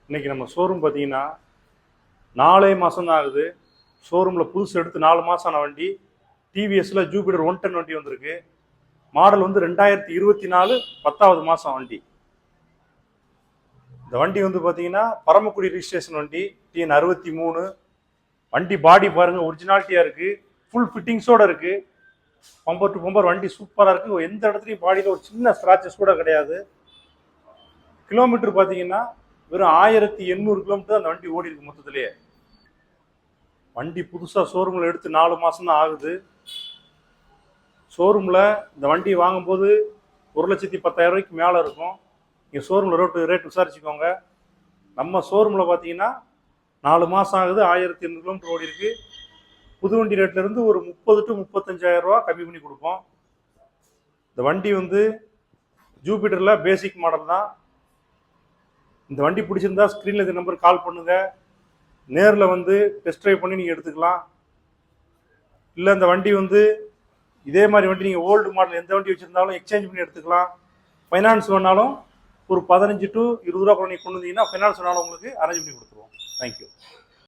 இன்னைக்கு நம்ம ஷோரூம் பார்த்தீங்கன்னா 4 மாதம் தான் ஆகுது. ஷோரூமில் புதுசு எடுத்து 4 மாதம் ஆன வண்டி டிவிஎஸ்ல ஜூபிட்டர் 110 வண்டி வந்திருக்கு. மாடல் வந்து 2024 10வது மாதம் வண்டி. இந்த வண்டி வந்து பார்த்தீங்கன்னா பரமக்குடி ரிஜிஸ்ட்ரேஷன் வண்டி டிஎன் 63. வண்டி பாடி பாருங்க ஒரிஜினாலிட்டியாக இருக்குது. ஃபுல் ஃபிட்டிங்ஸோட இருக்குது. பம்பர் டு பம்பர் வண்டி சூப்பராக இருக்குது. எந்த இடத்துலையும் பாடியில் ஒரு சின்ன ஸ்க்ராச்சஸ் கூட கிடையாது. கிலோமீட்டர் பார்த்தீங்கன்னா வெறும் 1800 கிலோமீட்டர் அந்த வண்டி ஓடி இருக்கு மொத்தத்திலேயே. வண்டி புதுசாக ஷோரூமில் எடுத்து 4 மாதம் தான் ஆகுது. ஷோரூமில் இந்த வண்டி வாங்கும்போது 1,10,000 ரூபாய்க்கு மேலே இருக்கும். நீங்கள் ஷோரூமில் ரேட் விசாரிச்சுக்கோங்க. நம்ம ஷோரூமில் பார்த்தீங்கன்னா 4 மாதம் ஆகுது, 1800 கிலோமீட்டர் ஓடி இருக்கு. புது வண்டி ரேட்லேருந்து ஒரு 30 to 35,000 ரூபா கம்மி பண்ணி கொடுப்போம். இந்த வண்டி வந்து ஜூபிட்டரில் பேசிக் மாடல் தான். இந்த வண்டி பிடிச்சிருந்தா ஸ்க்ரீனில் இந்த நம்பர் கால் பண்ணுங்கள். நேரில் வந்து டெஸ்ட் ட்ரைவ் பண்ணி நீங்கள் எடுத்துக்கலாம். இல்லை இந்த வண்டி வந்து இதே மாதிரி வண்டி நீங்கள் ஓல்டு மாடல் எந்த வண்டி வச்சுருந்தாலும் எக்ஸ்சேஞ்ச் பண்ணி எடுத்துக்கலாம். ஃபைனான்ஸ் வேணாலும் ஒரு 15 to 20 ரூபா நீங்கள் கொண்டு வந்தீங்கன்னா ஃபைனான்ஸ் வேணாலும் உங்களுக்கு அரேஞ்ச் பண்ணி கொடுத்துருவோம். தேங்க்யூ.